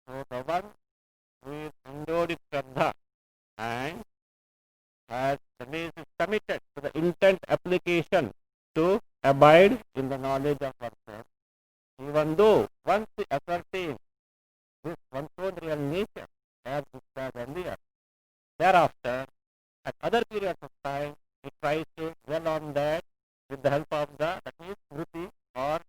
So the one who is endowed with Shraddha and has is committed to the intent application to abide in the knowledge of oneself, even though once he ascertains this one's own real nature, as described earlier, thereafter, at other periods of time, he tries to dwell on that with the help of that means Smriti, or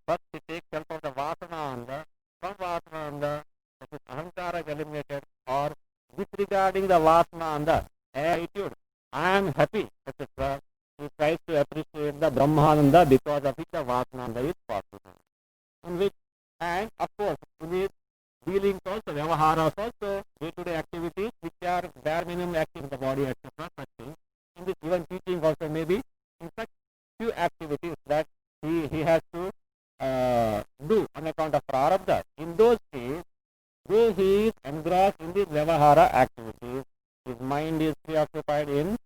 first he takes help of the Vasananda, from Vasananda, that is Ahankara is eliminated, or disregarding the Vasananda, attitude, I am happy, etc. He tries to appreciate the Brahmananda because of which the Vasananda is possible. In which, and of course, we need dealings also, vyavaharas also, day-to-day activities which are bare minimum active in the body, etc. Such things. In this even teaching also maybe in such few activities that he has to do on account of prarabdha. In those cases, though he is engrossed in these vyavahara activities, his mind is preoccupied in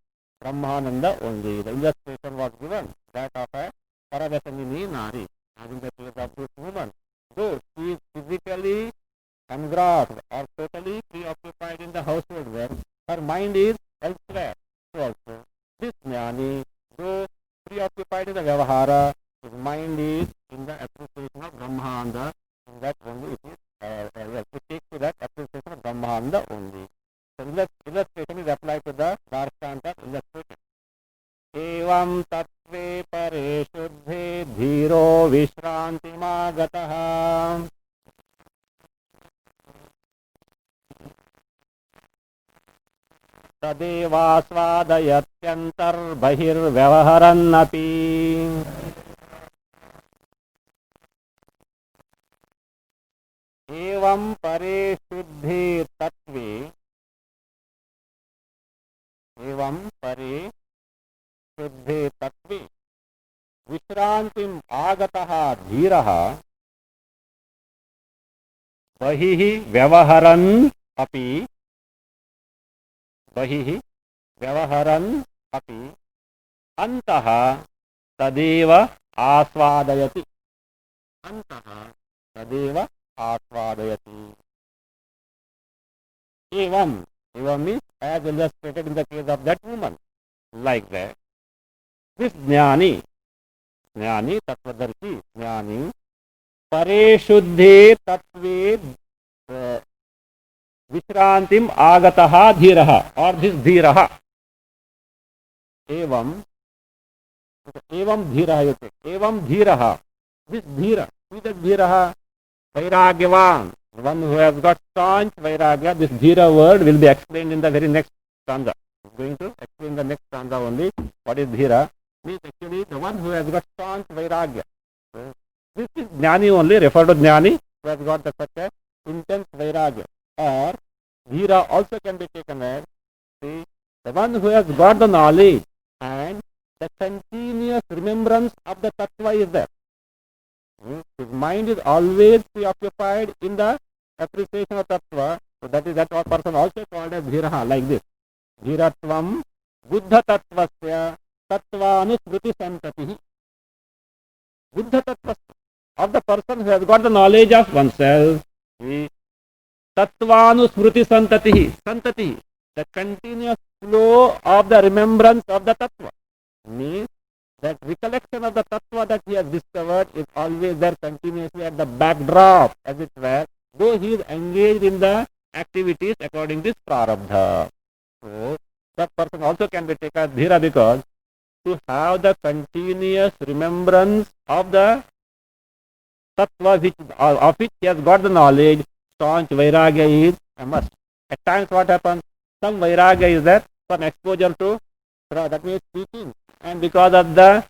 Brahmananda only. The illustration was given, that of a Paravasanini Nari, having the case of this woman. Though she is physically engrossed or totally preoccupied in the household work, her mind is elsewhere. So also, this jnani, though preoccupied in the vyavahara, his mind is in the appreciation of Brahmananda, in that only it is, it takes to that appreciation of Brahmananda only. So illustration is applied to the Darshanta illustration. Evam tattve pare shuddhe dhiro vishrantimagataha. तदेवास्वादयत्यन्तर्बहिर्व्यवहरन्नपि एवं परे शुद्धे तत्वे विश्रांतिम् आगतः धीरः बहिः व्यवहरन् अपि अन्तः तदेव आस्वादयति. Evam means as illustrated in the case of that woman. Like that, this jnani, tattvadarshi, jnani, pare shuddhe tattve विश्रांतिम आगतः धीरः, और this धीरः. एवं धीरः, एवं धीरः, this धीरः, who is that धीरः? Vairagyavan, one who has got staunch vairagya. This dhira word will be explained in the very next stanza. I am going to explain the next stanza only. What is dhira? Means actually the one who has got staunch vairagya. So, this is jnani only, refer to jnani who has got such a intense vairagya. Or dhira also can be taken as the one who has got the knowledge and the continuous remembrance of the tattva is there. His mind is always preoccupied in the appreciation of tattva. So that is that person also called as dhiraha, like this. Dhiratvam buddha tattvasya tattvanusmriti santatihi. Buddha tattvasya, of the person who has got the knowledge of oneself. Tattvanusmriti santatihi, the continuous flow of the remembrance of the tattva. Means that recollection of the tattva that he has discovered is always there continuously at the backdrop, as it were, though he is engaged in the activities according to this prarabdha. So that person also can be taken as dhira, because to have the continuous remembrance of the tattva of which he has got the knowledge, staunch vairagya is a must. At times what happens? Some vairagya is there, some exposure to, that means teaching, and because of the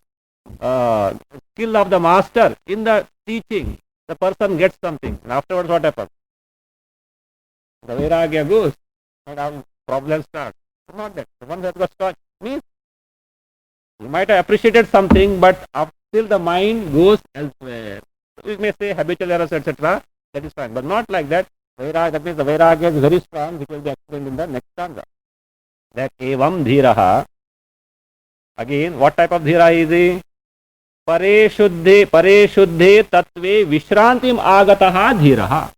skill of the master in the teaching, the person gets something, and afterwards what happens? The vairagya goes, and problems start. Not that. The one that was taught means you might have appreciated something, but still the mind goes elsewhere. So we may say habitual errors, etc. That is fine, but not like that. Vairagya, that means the vairagya is very strong, which will be explained in the next stanza. That evam dhiraha. Again, what type of dhira is he? Pare shuddhe tattve vishrantim agataha dhiraha.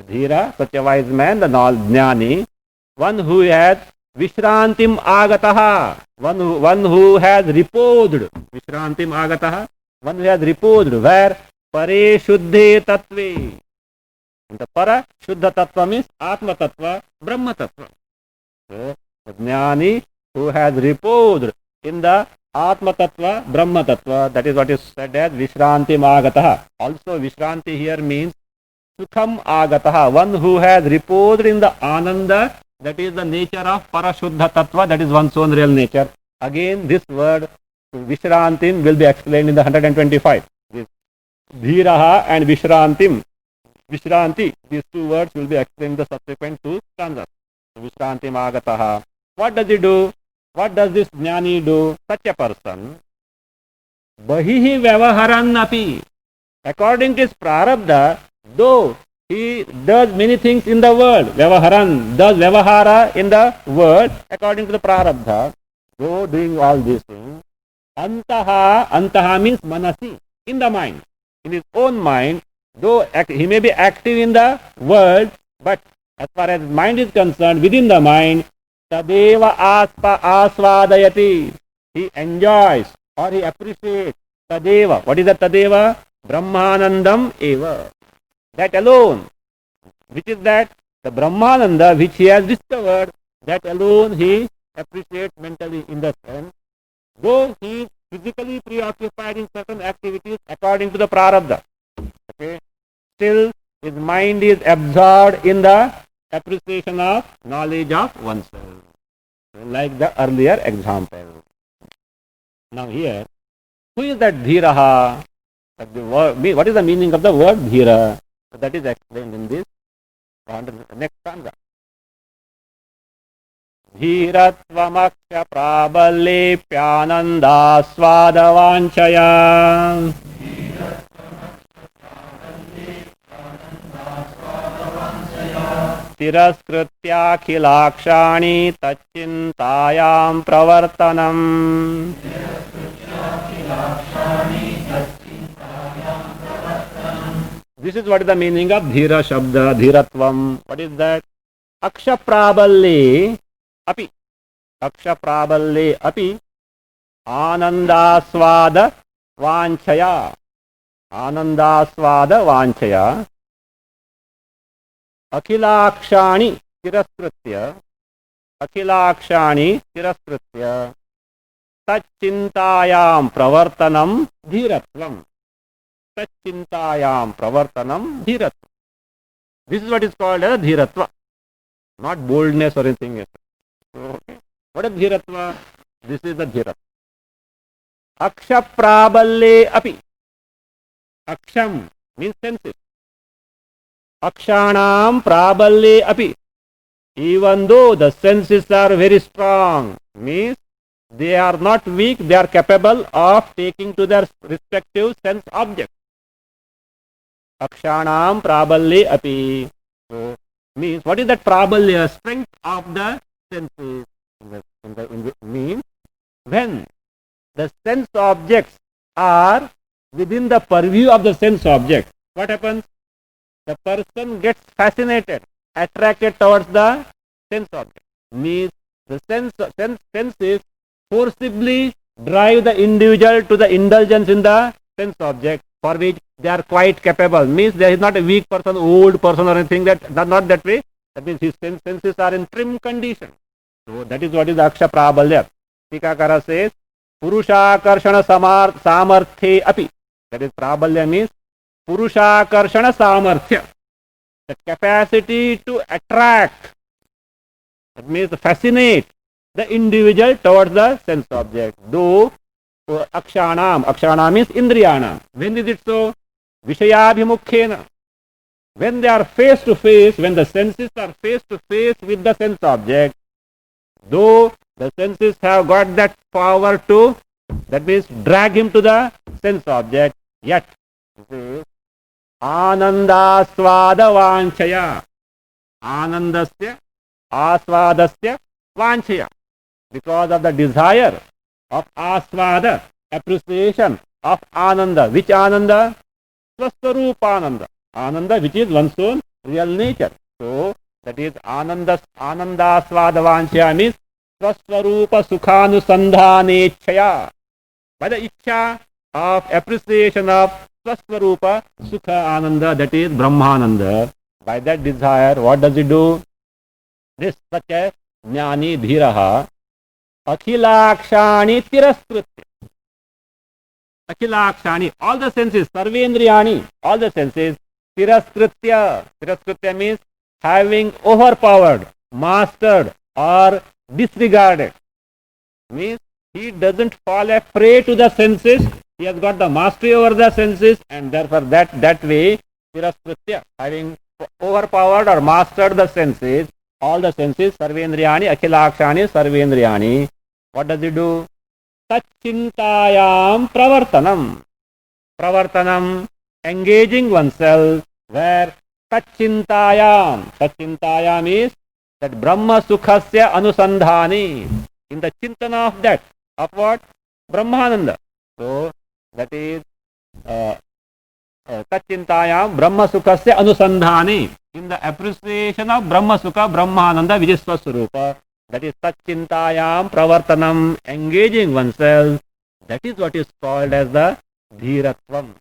Dhira, such a wise man, the Jnani, one who has Vishrantim Agataha, one who has reposed, Vishrantim Agataha, one who has reposed, where Pare Shuddhe Tattve. And the Para Shuddha Tattva means Atma Tattva, Brahma Tattva. So, the Jnani who has reposed in the Atma Tattva, Brahma Tattva, that is what is said as Vishrantim Agataha. Also, Vishranti here means Sukham Agataha, one who has reposed in the Ananda, that is the nature of Parashuddha Tattva, that is one's own real nature. Again, this word Vishrantim will be explained in the 125. This Dhiraha and Vishrantim, Vishranti, these two words will be explained in the subsequent two stanzas. Vishrantim Agataha. What does he do? What does this Jnani do? Such a person, Bahihi Vyavaharannapi, according to his prarabdha, though he does many things in the world, Vyavaharan, does Vyavahara in the world, according to the prarabdha, though doing all these things, Antaha means Manasi, in the mind, in his own mind, though he may be active in the world, but as far as mind is concerned, within the mind, Tadeva asvadayati. He enjoys or he appreciates Tadeva. What is that Tadeva? Brahmanandam eva. That alone. Which is that? The Brahmananda which he has discovered, that alone he appreciates mentally in the sense. Though he is physically preoccupied in certain activities according to the prarabdha. Okay. Still his mind is absorbed in the appreciation of knowledge of oneself, like the earlier example. Now here, who is that Dhiraha? What is the meaning of the word Dhira? That is explained in this next stanza. Dhiratvamaksha praballe pyananda svadavanchaya. तिरस्कृत्याखिलाक्षाणि तच्चिन्तायां प्रवर्तनम्. This is what is the meaning of Dhira Shabda, Dhiratvam. What is that? Aksha Praballe api. Aksha Praballe api. Anandaswada Vanchaya. Anandaswada Vanchaya. Akhilakshani Tiraskrutya. Akhilakshani Tiraskrutya. Tachintayam Pravartanam Dhiratvam. Tachintayam Pravartanam Dhiratvam. This is what is called as Dhiratva. Not boldness or anything else. Okay. What is Dhiratva? This is the Dhiratva. Aksha Praballe api. Aksham means senses. Akshanam Praballe api. Even though the senses are very strong, means they are not weak, they are capable of taking to their respective sense objects. Akshanam Praballe api. So, means what is that Prabalya? Strength of the senses. Means when the sense objects are within the purview of the sense object, what happens? The person gets fascinated, attracted towards the sense object. Means the senses forcibly drive the individual to the indulgence in the sense object, for which they are quite capable. Means there is not a weak person, old person or anything, not that way. That means his senses are in trim condition. So that is what is Aksha Prabalya. Tikakara says, Purushakarshana samarthe api. That is Prabalya means Purushakarshana samarthya. The capacity to attract. That means fascinate the individual towards the sense object. Though Akshana means Indriyana. When is it so? Vishayabhimukhena. When they are face to face, when the senses are face to face with the sense object, though the senses have got that power to, that means drag him to the sense object, yet Anandaswada Vanchaya. Anandasya Aswadasya Vanchaya. Because of the desire of Aswada, appreciation of Ananda. Which Ananda? Swaswarupananda. Ananda which is one's own real nature. So that is Anandasvadavanchya means Swaswarupa Sukhanusandhanechaya. By the Ichha of appreciation of Swaswarupa Sukha Ananda, that is Brahmananda. By that desire, what does it do? This such as Jnani Dhiraha Akhilakshani Tiraskritya. Akhilakshani, all the senses, Sarvendriyani, all the senses, Tiraskritya. Tiraskritya means having overpowered, mastered, or disregarded. Means he doesn't fall a prey to the senses. He has got the mastery over the senses, and therefore that way, Tiraskritya, having overpowered or mastered the senses, all the senses, Sarvendriyani, Akhilakshani, Sarvendriyani. What does he do? Tachintayam pravartanam. Pravartanam, engaging oneself, where Tachintayam. Tachintayam is that Brahma Sukhasya Anusandhani. In the chintana of that, of what? Brahmananda. So, that is Tachintayam Brahma Sukhasya Anusandhani. In the appreciation of Brahma Sukha, Brahmananda, which is Swaswarupa. That is Tachintayam Pravartanam, engaging oneself. That is what is called as the Dhiratvam.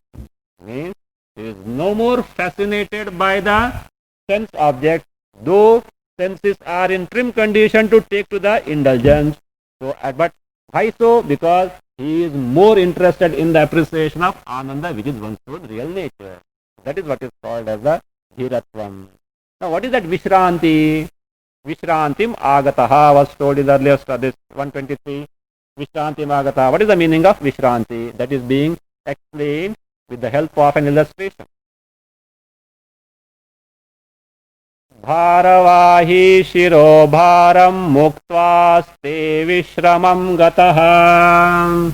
Means he is no more fascinated by the sense object, though senses are in trim condition to take to the indulgence. So, but why so? Because he is more interested in the appreciation of Ananda, which is one's own real nature. That is what is called as the Dhiratvam. Now, what is that Vishranti? Vishrantim Agataha was told in the earlier this 123. Vishrantim Agataha. What is the meaning of Vishranti? That is being explained with the help of an illustration. Bharavahi shiro bharam muktva ste vishramam gataha.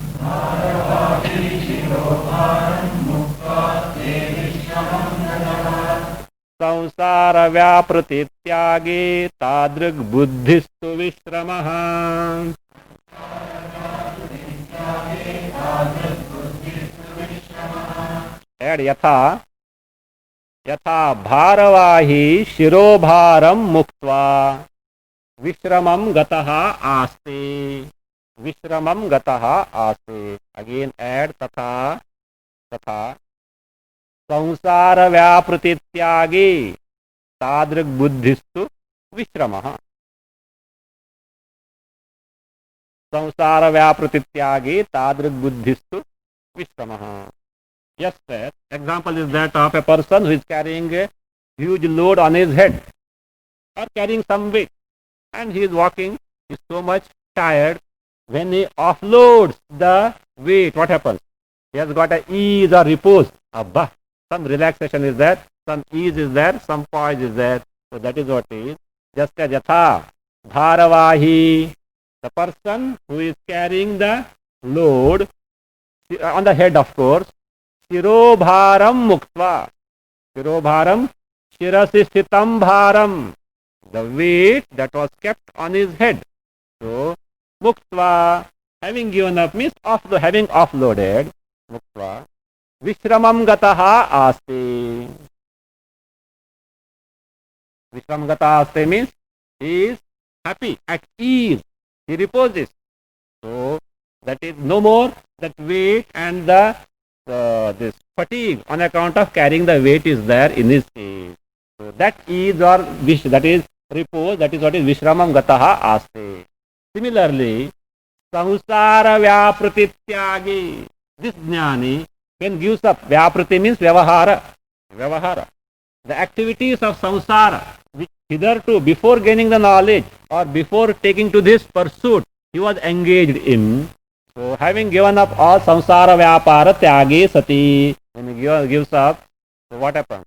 संसार व्यापृति त्यागे तादृग बुद्धिस्तु विश्रमः. Add यथा यथा भारवाही शिरोभारम मुक्त्वा विश्रमम गतः आस्ते. विश्रमम गतः आस्ते. Again add तथा तथा संसार व्यापृति त्यागे तादृग बुद्धिस्तु विश्रमः. संसार व्यापृति त्यागे तादृग बुद्धिस्तु विश्रमः. Yes, sir. Example is that of a person who is carrying a huge load on his head or carrying some weight, and he is walking. He is so much tired. When he offloads the weight, what happens? He has got a ease or repose. Abba. Some relaxation is there, some ease is there, some poise is there. So that is what is. Just as yatha, bharavahi, the person who is carrying the load on the head, of course, shirobharam muktva. Shirobharam, shirasisthitam bharam. The weight that was kept on his head. So, muktva, having given up means having offloaded, muktva. Vishramam gataha aste. Vishramam gataha aste means he is happy, at ease, he reposes. So that is no more that weight and the this fatigue on account of carrying the weight is there in his case. So that ease or that is repose, that is what is Vishramam gataha aste. Similarly, samsara vyaprati tyagi. This jnani, when gives up, vyaprati means vyavahara. Vyavahara. The activities of samsara, which hitherto, before gaining the knowledge or before taking to this pursuit, he was engaged in. So, having given up all samsara vyapara tyagi sati, when he gives up, so what happens?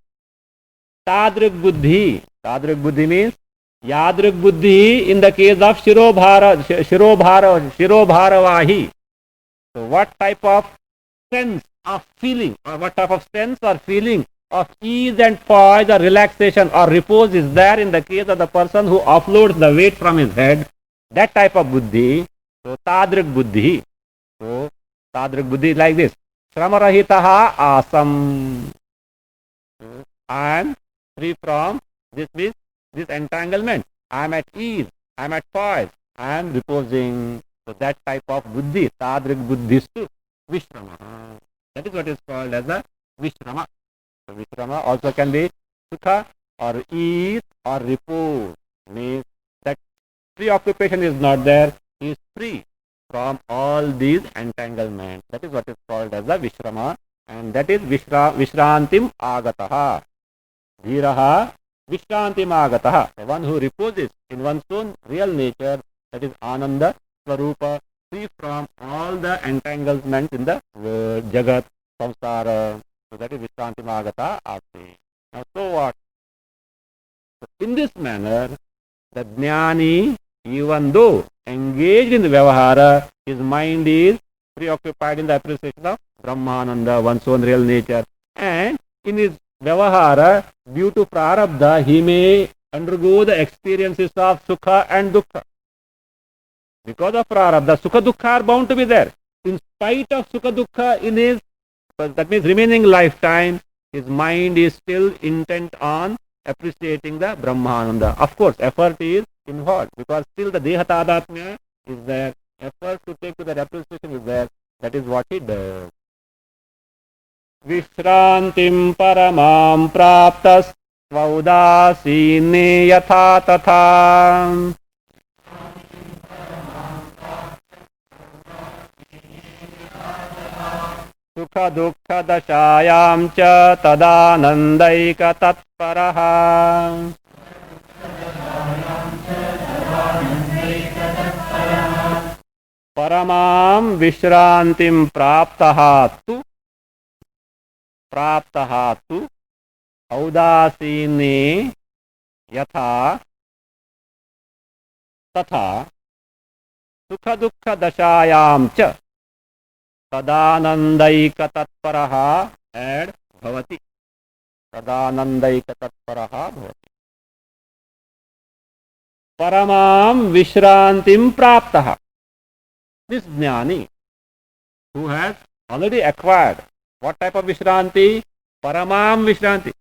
Tadrik buddhi. Tadrik buddhi means yadrik buddhi in the case of shirobharavahi. So, what type of sense of feeling or what type of sense or feeling of ease and poise or relaxation or repose is there in the case of the person who offloads the weight from his head? That type of buddhi. So, tadrik buddhi. So, tadrik buddhi is like this. Shramarahitaha asam. I am free from this entanglement. I am at ease, I am at poise, I am reposing. So that type of buddhi, tadrik buddhistu vishrama. That is what is called as a vishrama. So vishrama also can be sukha or ease or repose. Means that preoccupation is not there. He is free from all these entanglements. That is what is called as the vishrama, and that is vishrantim agataha. Dhiraha vishrantim agataha. The one who reposes in one's own real nature, that is ananda swarupa, free from all the entanglements in the world, jagat, samsara. So that is vishrantim agata asti. Now so what? So in this manner, the jnani, even though engaged in the vyavahara, his mind is preoccupied in the appreciation of Brahmananda, one's own real nature. And in his vyavahara, due to prarabdha, he may undergo the experiences of sukha and dukkha. Because of prarabdha, sukha dukkha are bound to be there. In spite of sukha dukkha in his, that means remaining lifetime, his mind is still intent on appreciating the Brahmananda. Of course, effort is involved because still the Deha Tadatmya is there. Effort to take to that appreciation is there. That is what he does. Vishrantim paramam praptas svaudasine yatha tatha. Sukha dukkha dashayam cha tadanandaika tatparaha. Paramam vishrantim praptaha tu audasine yatha tatha sukha dukkha dashayam cha tadanandaika tatparaha and bhavati. Tadanandaika tatparaha bhavati. Paramam vishrantim praptaha. This jnani who has already acquired what type of vishranti? Paramam vishranti.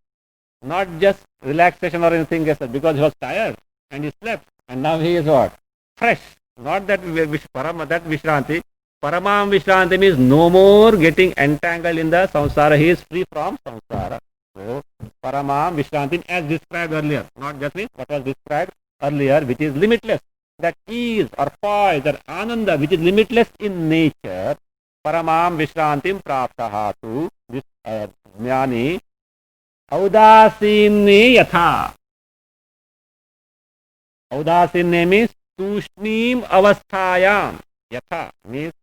Not just relaxation or anything else, because he was tired and he slept and now he is what? Fresh. Not that that vishranti. Paramam vishranti means no more getting entangled in the samsara. He is free from samsara. So, paramam vishranti as described earlier. Not just means what was described earlier, which is limitless. That ease or poise or ananda, which is limitless in nature. Paramam vishrantim praptaha tu, this jnani, audasine yatha. Audasine means tushnim avasthayam. Yatha means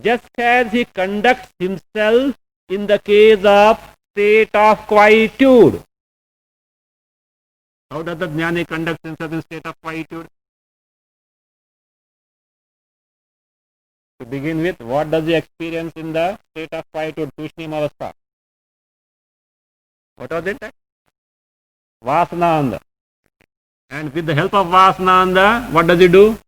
just as he conducts himself in the case of state of quietude. How does the jnani conduct himself in state of quietude? To begin with, what does he experience in the state of quietude, tushnim avastha? What was it? Vasananda. And with the help of Vasananda, what does he do?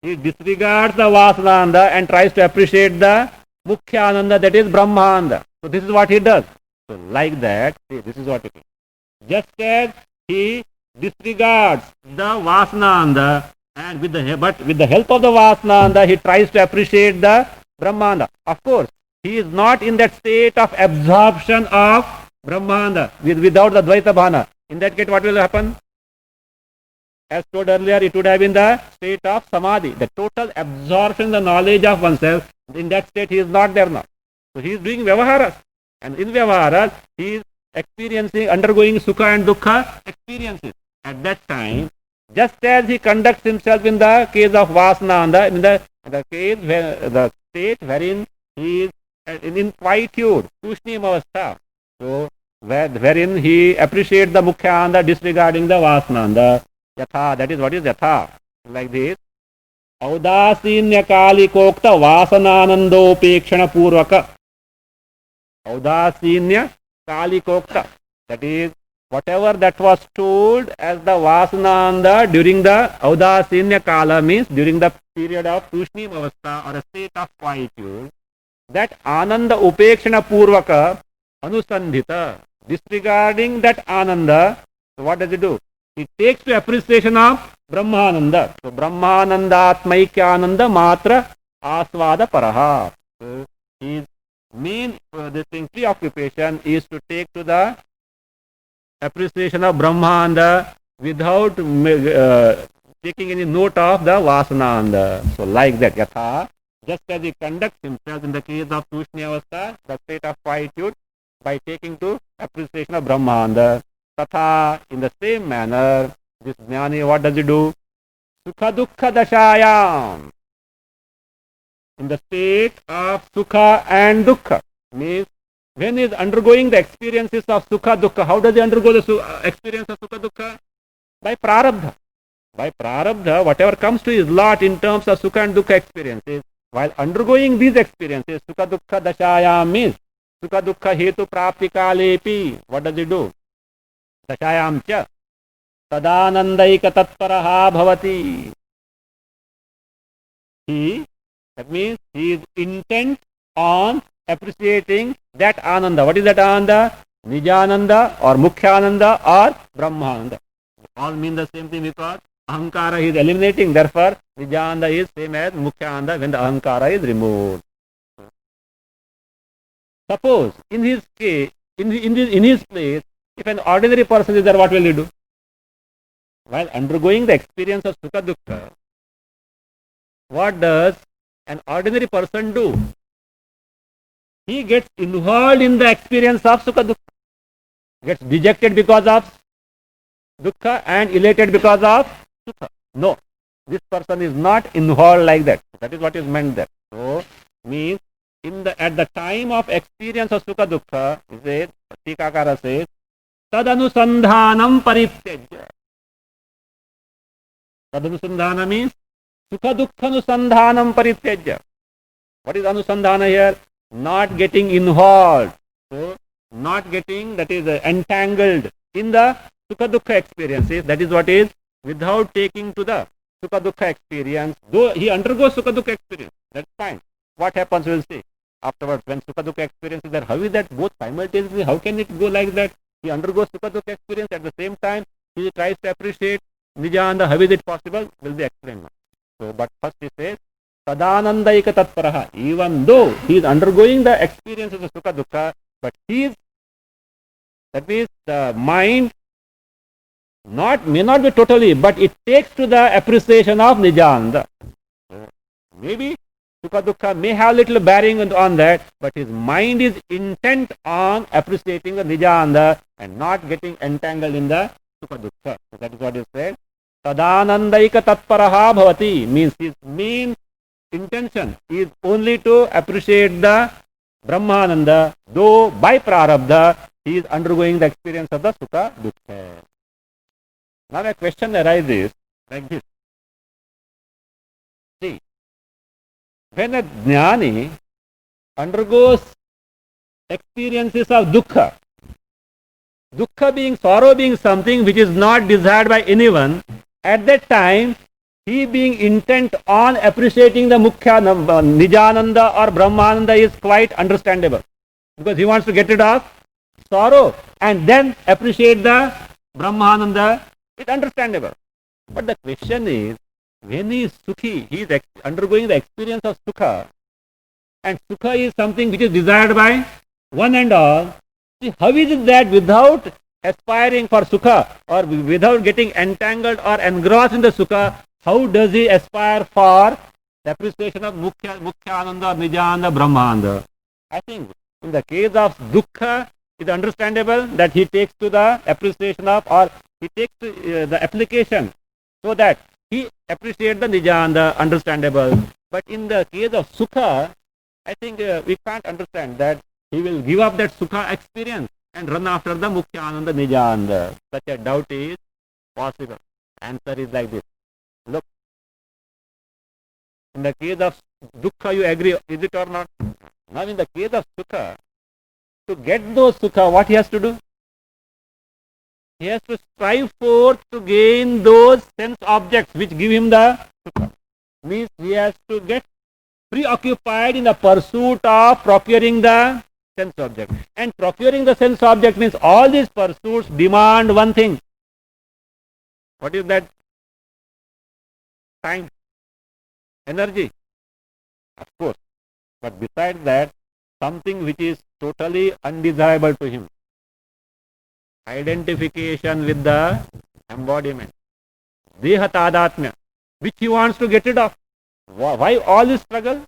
He disregards the Vasananda and tries to appreciate the Mukhyananda, that is Brahmananda. So this is what he does. So like that, see, this is what it is. Just as he disregards the Vasananda, and with the help of the Vasananda, he tries to appreciate the Brahmanda. Of course, he is not in that state of absorption of Brahmanda without the Dvaita Bhana. In that case, what will happen? As told earlier, it would have been the state of Samadhi, the total absorption, the knowledge of oneself. In that state, he is not there now. So he is doing Vyavaharas. And in Vyavaharas, he is experiencing, undergoing Sukha and Dukkha experiences. At that time, just as he conducts himself in the case of Vasananda, in the case where the state wherein he is in quietude, Tushnim Avastha. So, wherein he appreciates the Mukhyanda disregarding the Vasananda. Yatha, that is what is Yatha. Like this. Audasinya kalikokta vasananandopekshana purvaka. Audasinya kalikokta. That is, whatever that was told as the Vasananda during the Audasinya Kala, means during the period of Tushnim Avastha or a state of quietude, that Ananda Upekshana Purvaka Anusandhita, disregarding that Ananda, so what does he do? He takes to appreciation of Brahmananda. So Brahmanandatmaikyananda matra asvada paraha. So his main this thing preoccupation is to take to the appreciation of Brahmananda without taking any note of the Vasananda. So like that, yatha, just as he conducts himself in the case of Tushnyavastha, the state of quietude, by taking to appreciation of Brahmananda. Tatha, in the same manner, this Jnani, what does he do? Sukha dukkha dashayam. In the state of Sukha and Dukkha, means when he is undergoing the experiences of Sukha Dukkha, how does he undergo the experience of Sukha Dukkha? By Prarabdha. By Prarabdha, whatever comes to his lot in terms of Sukha and Dukkha experiences, while undergoing these experiences, Sukha Dukkha dashayam means Sukha Dukkha hetu prapti kalepi. What does he do? Dashayam cha tadanandaika tatparaha bhavati. That means he is intent on appreciating that Ananda. What is that Ananda? Nijananda or Mukhyananda or Brahmananda. All mean the same thing because Ahankara is eliminating. Therefore, Nijananda is same as Mukhyananda when the Ahankara is removed. Suppose in his case, in his place, if an ordinary person is there, what will he do? While undergoing the experience of Sukha Dukkha, what does an ordinary person do? He gets involved in the experience of Sukha Dukkha, gets dejected because of Dukkha and elated because of Sukha. No, this person is not involved like that. That is what is meant there. So, means at the time of experience of Sukha Dukkha, Tikakara says, Tadanusandhanam parityajya. Tadanusandhana means Sukha Dukkha Anusandhanam parityajya. What is Anusandhana here? Not getting involved. So, not getting, that is entangled in the Sukha Dukkha experiences. That is what is without taking to the Sukha Dukkha experience. Though he undergoes Sukha Dukkha experience, that's fine. What happens, we'll see. Afterwards, when Sukha Dukkha experience is there, how is that both simultaneously? How can it go like that? He undergoes Sukha Dukkha experience at the same time. He tries to appreciate Nijananda. How is it possible? Will be explained now. So, but first he says, Tadanandaika tatparaha. Even though he is undergoing the experiences of Sukha Dukkha, but that means the mind may not be totally, but it takes to the appreciation of Nijananda. So, maybe Sukha Dukkha may have little bearing on that, but his mind is intent on appreciating the Nijananda and not getting entangled in the Sukha Dukkha. So that is what is said. Tadanandaika tatparaha bhavati means his main intention is only to appreciate the Brahmananda, though by Prarabdha he is undergoing the experience of the Sukha Dukkha. Now a question arises like this. See, when a Jnani undergoes experiences of Dukkha, Dukkha being, sorrow being something which is not desired by anyone, at that time, he being intent on appreciating the Mukhya Nijananda or Brahmananda is quite understandable. Because he wants to get rid of sorrow and then appreciate the Brahmananda. It's understandable. But the question is, when he is Sukhi, he is undergoing the experience of Sukha, and Sukha is something which is desired by one and all. See, how is it that without aspiring for Sukha or without getting entangled or engrossed in the Sukha, how does he aspire for the appreciation of Mukhyananda, Nijananda, Brahmananda? I think in the case of Dukkha, it is understandable that he takes to the appreciation of, or he takes to the application so that he appreciates the Nijananda, understandable. But in the case of Sukha, I think we can't understand that he will give up that Sukha experience and run after the Mukhyananda, Nijananda. Such a doubt is possible. Answer is like this. Look, in the case of Dukkha, you agree, is it or not? Now in the case of Sukha, to get those Sukha, what he has to do? He has to strive for to gain those sense objects which give him the Sukha. Means he has to get preoccupied in the pursuit of procuring the sense object. And procuring the sense object means all these pursuits demand one thing. What is that? Time, energy, of course. But besides that, something which is totally undesirable to him. Identification with the embodiment. Deha tadatmya, which he wants to get rid of. Why all this struggle?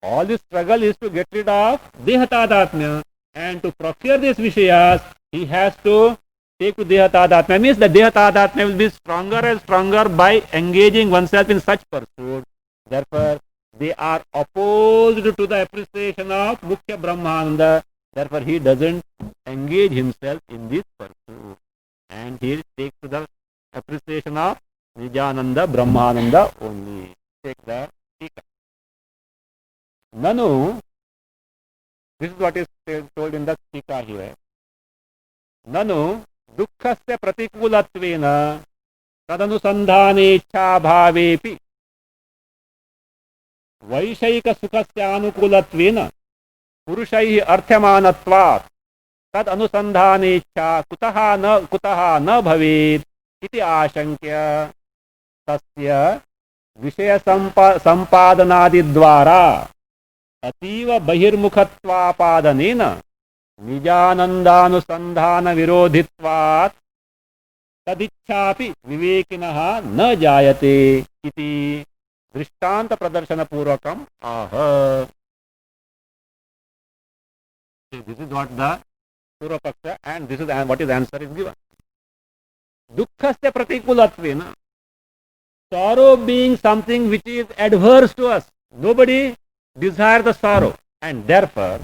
All this struggle is to get rid of Deha tadatmya. And to procure these Vishayas, he has to take to Deha tadatmya. Means the Deha tadatmya will be stronger and stronger by engaging oneself in such pursuit. Therefore, they are opposed to the appreciation of Mukhya Brahmananda. Therefore, he doesn't engage himself in this pursuit. And he takes to the appreciation of Nijananda, Brahmananda only. Take the Tika. Nanu, this is what is told in the Tika here. Nanu, dukkhasya pratikulattvena tadανusandhaneccha bhavepi vaishayika sukhasya anukulattvena purushaihi arthyamanatvat tad anusandhaneccha kutaha na bhavet iti ashankya tasya विषय संपादनादि द्वारा अतीव बहिर्मुखत्वापादनेन निजानंदानुसंधान विरोधित्वात् तदिच्छापि विवेकिनः न जायते इति दृष्टांत प्रदर्शन पूर्वकम आह. This is what the Purva Paksha and this is what is answer is given. Dukkhasya pratikulattvena, sorrow being something which is adverse to us. Nobody desires the sorrow, and therefore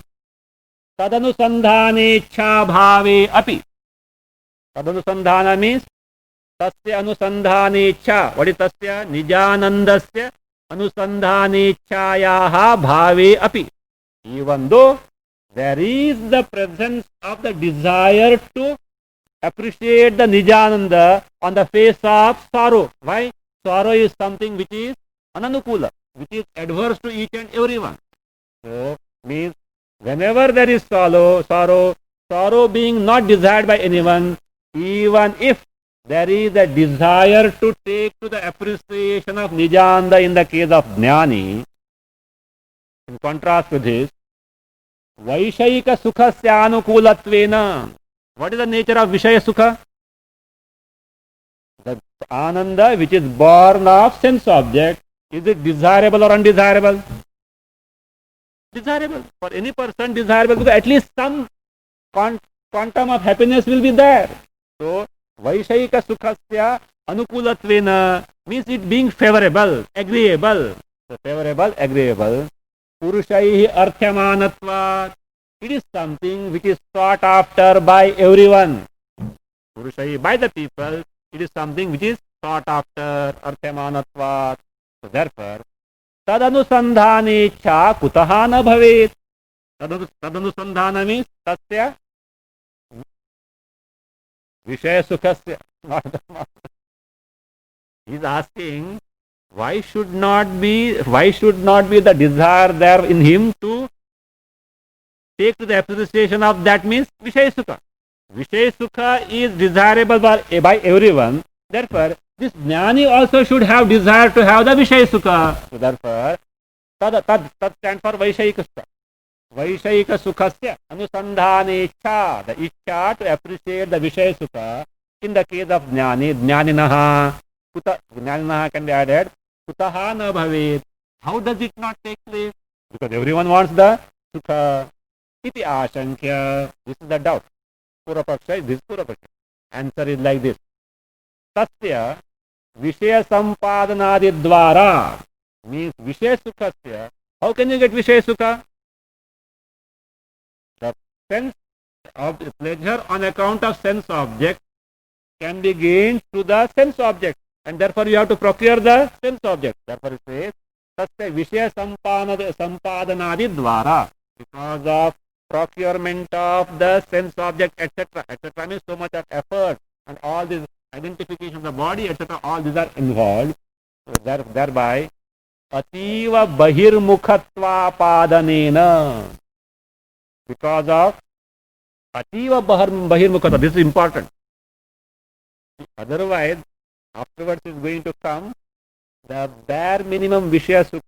tadanusandhaneccha bhave api. Tadanusandhana means tasya anusandhaneccha. What is tasya? Nijanandasya anusandhanecchayaha bhave api. Even though there is the presence of the desire to appreciate the Nijananda on the face of sorrow. Why? Sorrow is something which is ananukula, which is adverse to each and everyone. So, means whenever there is sorrow being not desired by anyone, even if there is a desire to take to the appreciation of Nijananda in the case of Jnani, in contrast with this, Vaishayika sukhasya anukulattvena. What is the nature of Vishaya Sukha? The Ananda which is born of sense object, is it desirable or undesirable? Desirable. For any person desirable, because at least some quantum of happiness will be there. So, Vaishayika Sukhasya Anukulattvena means it being favorable, agreeable. So, favorable, agreeable. Purushaihi Arthyamanatvat. It is something which is sought after by everyone. Purushaihi, by the people, it is something which is sought after, Arthyamanatvat. So therefore, tadanusandhaneccha kutaha na bhavet. Tadanusandhana means tasya Vishaya Sukhasya. He is asking, why should not be the desire there in him to take to the appreciation of that means Vishaya Sukha. Vishaya Sukha is desirable by everyone. Therefore, this Jnani also should have desire to have the Vishaya Sukha. So therefore, tad stands for Vaishayika Sukha. Vaishayika Sukhasya Anusandhaneccha, the Ichcha to appreciate the Vishaya Sukha. In the case of Jnani, Jnaninaha can be added. Kutaha na bhavet. How does it not take place? Because everyone wants the Sukha. Iti ashankya. This is the doubt. Purapaksha, this is Purapaksha. Answer is like this. Tasya Vishaya Sampadanadi Dvara means Vishaya Sukhasya. How can you get Vishaya Sukha? The sense of pleasure on account of sense object can be gained through the sense object. And therefore you have to procure the sense object. Therefore it says, Tasya Vishaya Sampadanadi Dvara. Because of procurement of the sense object, etc. etc. means so much of effort and all this identification of the body, etc. all these are involved. So thereby अतीव बहिर्मुखत्वापादनेन. Because of ativa bahirmukhata. This is important. Otherwise, afterwards is going to come the bare minimum Vishaya Sukha.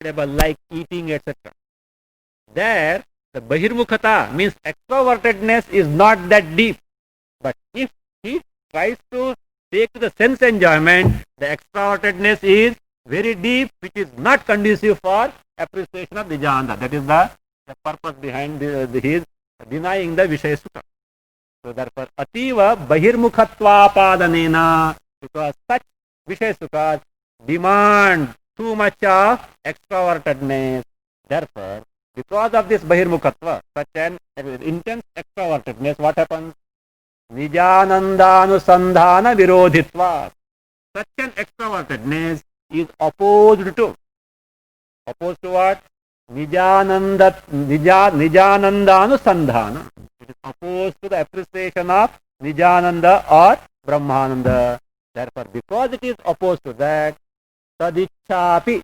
Like eating, etc. There, the bahirmukhata means extrovertedness is not that deep. But if he tries to take the sense enjoyment, the extrovertedness is very deep, which is not conducive for appreciation of Nijanda. That is the purpose behind his denying the Vishaya Sukha. So therefore, ativa bahirmukhatvapadanena, because such Vishaya Sukhas demand too much of extrovertedness. Therefore, because of this bahirmukhatva, such an intense extrovertedness, what happens? Nijanandanusandhana virodhitva. Such an extrovertedness is opposed to what? Nijanandanusandhana. It is opposed to the appreciation of Nijananda or Brahmananda. Therefore, because it is opposed to that, tadichhapi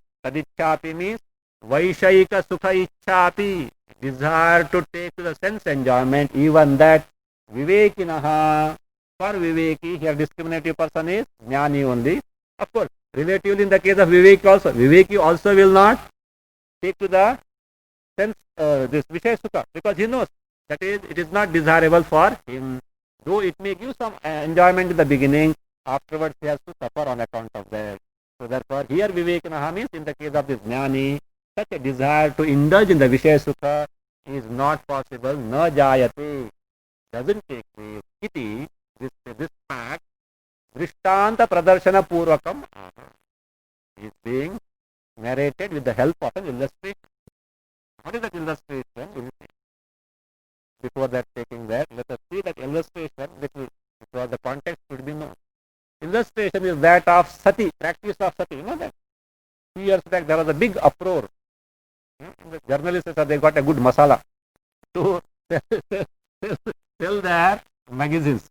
means vaishayika sukha ichhapi, desire to take the sense enjoyment, even that vivekinaha. For viveki, here discriminative person is jnani only. Of course, relatively in the case of viveki also will not take to the sense this Vishaya Sukha, because he knows that it is not desirable for him. Though it may give some enjoyment in the beginning, afterwards he has to suffer on account of that. So therefore, here vivekinaha means in the case of this jnani, such a desire to indulge in the Vishaya Sukha is not possible. Na jayate, doesn't take place. Iti, this fact, drishtanta pradarshana purvakam is being narrated with the help of an illustration. What is that illustration? Before that, taking that, let us see that illustration, because the context should be known. Illustration is that of sati, practice of sati. You know that? 2 years back there was a big uproar. The journalists said they got a good masala to sell their magazines.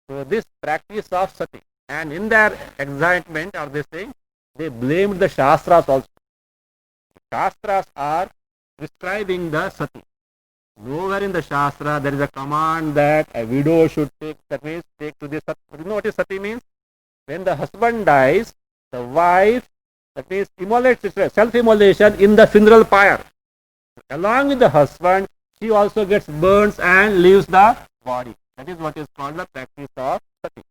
So this practice of sati, and in their excitement or this thing, they blamed the Shastras also. Shastras are prescribing the sati. Nowhere in the Shastra there is a command that a widow should take, that means take to this sati. You know what is sati means? When the husband dies, the wife, that means immolates itself, self-immolation in the funeral pyre. Along with the husband, she also gets burns and leaves the body. That is what is called the practice of sati.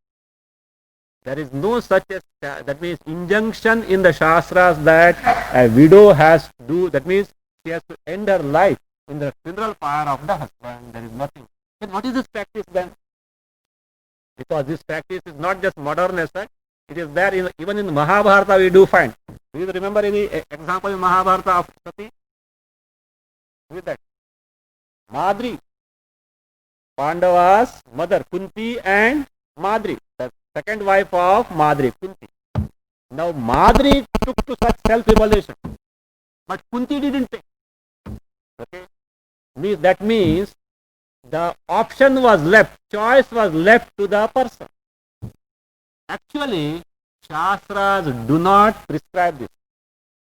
There is no such a, that means injunction in the Shastras that a widow has to do, that means she has to end her life in the funeral pyre of the husband. There is nothing. Then what is this practice then? Because this practice is not just modern aspect, it is there even in Mahabharata we do find. Do you remember any example in Mahabharata of sati? Who is that? Madri. Pandava's mother, Kunti and Madri, the second wife of Madri, Kunti. Now Madri took to such self-immolation, but Kunti didn't take. Okay? That means the option was left, choice was left to the person. Actually, Shastras do not prescribe this.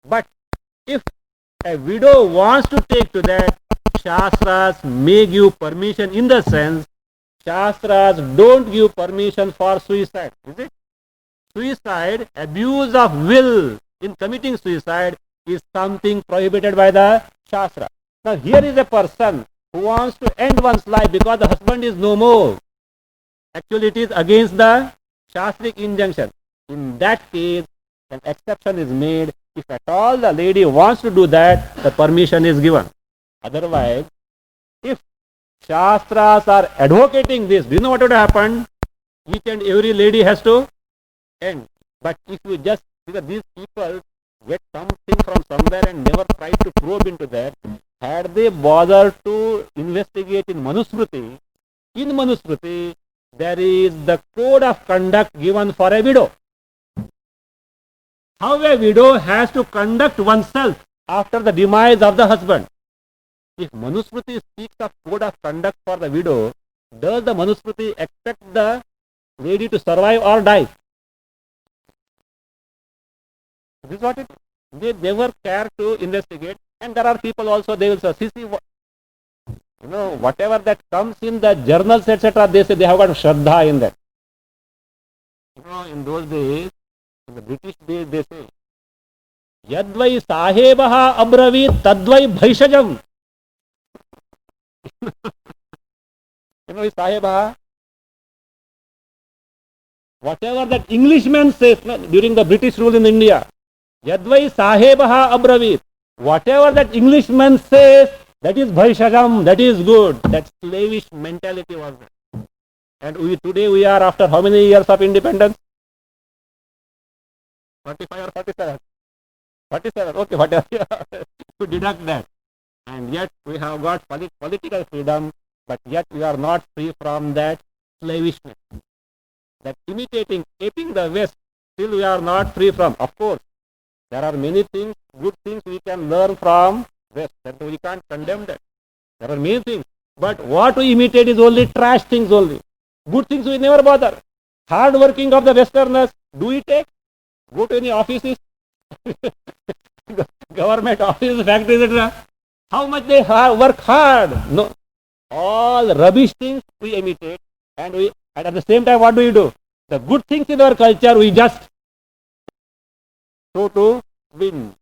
But if a widow wants to take to that, Shastras may give permission, in the sense, Shastras don't give permission for suicide. Is it? Suicide, abuse of will in committing suicide is something prohibited by the Shastra. Now here is a person who wants to end one's life because the husband is no more. Actually it is against the Shastric injunction. In that case, an exception is made. If at all the lady wants to do that, the permission is given. Otherwise, if Shastras are advocating this, do you know what would happen? Each and every lady has to end. But if you just, because these people get something from somewhere and never try to probe into that, had they bothered to investigate in Manusmriti, there is the code of conduct given for a widow. how a widow has to conduct oneself after the demise of the husband. If Manusmriti speaks of code of conduct for the widow, does the Manusmriti expect the lady to survive or die? This is what it is. They never care to investigate, and there are people also, they will say, see, whatever that comes in the journals, etc., they say they have got Shraddha in that. In those days, in the British days, they say, Yadvai Sahebaha Abravit Tadvai Bhaishajam. Sahebaha. Whatever that Englishman says during the British rule in India, Yadvai Sahebaha Abravit. Whatever that Englishman says, that is Bhaishajam, that is good. That slavish mentality was there. And today we are after how many years of independence? 45 or 47? 47, okay, whatever. To deduct that. And yet we have got political freedom, but yet we are not free from that slavishness. That imitating, aping the West, still we are not free from. Of course, there are many things, good things we can learn from West. That we can't condemn that. There are many things. But what we imitate is only trash things only. Good things we never bother. Hard working of the Westerners, do we take? Go to any offices, government offices, factories, etc. How much they work hard? No. All rubbish things we imitate, and at the same time, what do? The good things in our culture, we just so to win.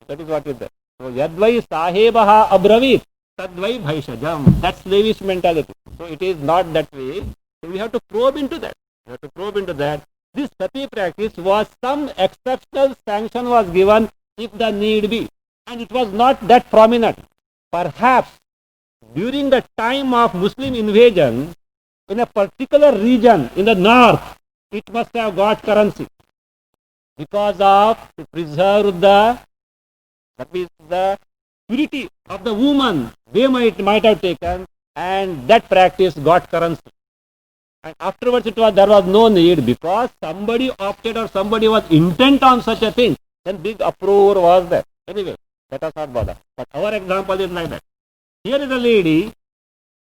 That is what is there. So, Yadvai Sahebaha Abravit, Tadvai Bhaishajam. That's slavish mentality. So, it is not that way. So, we have to probe into that. This sati practice was some exceptional sanction was given if the need be. And it was not that prominent. Perhaps during the time of Muslim invasion, in a particular region in the north, it must have got currency. Because of to preserve the purity of the woman, they might have taken, and that practice got currency. And afterwards there was no need, because somebody opted or somebody was intent on such a thing. Then big uproar was there. Anyway, let us not bother. But our example is like that. Here is a lady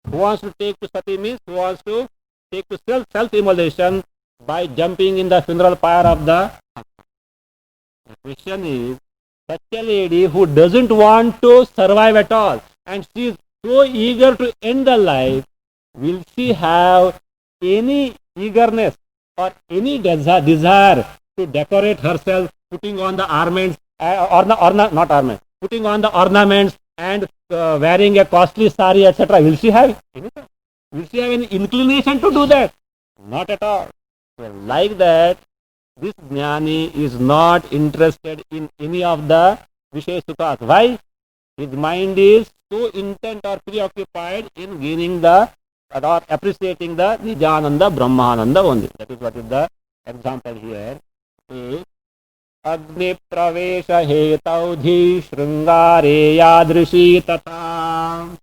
who wants to take to sati, means who wants to take to self-immolation by jumping in the funeral pyre of the husband. The question is, such a lady who doesn't want to survive at all, and she is so eager to end the life, will she have any eagerness or any desire to decorate herself, putting on the ornaments, putting on the ornaments and wearing a costly sari, etc.? Will she have anything? Will she have any inclination to do that? Not at all. So like that, this jnani is not interested in any of the Vishaya Sukhas. Why? His mind is so intent or preoccupied in gaining the or appreciating the Nijananda, Brahmananda only. That is what is the example here. Agni pravesha hetaudhi shrungare yadrishi tata.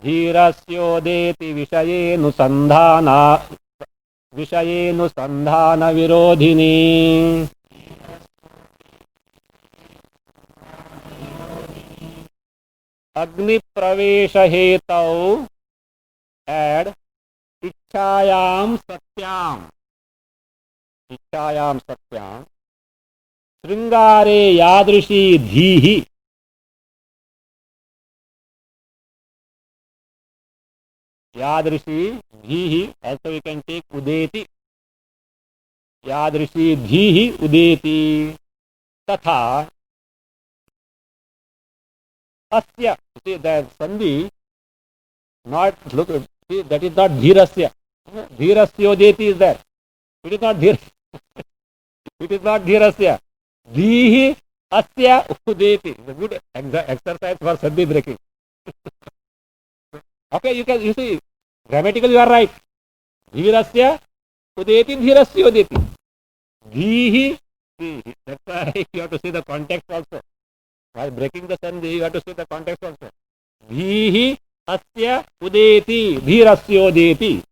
Dhirasyodeti vishayenu virodhini. Agni pravesha hetau, add Ichchayam satyam. Sringare yadrishi dhihi. Yadrishi dhihi. Also we can take udeti. Yadrishi dhihi udeti. Tatha asya. See that sandhi, not look. See, that is not dhirasya. Dhirasyodeti is there. It is not dhir. It is not dhirasya. Dhihi asya udeti. It's a good exercise for sandhi breaking. Okay, you see, grammatically you are right. Dhirasya udeti, dhirasyodeti. Dhihi. That's why you have to see the context also. While breaking the sandhi, you have to see the context also. Dhihi asya udeti, dhirasyodeti.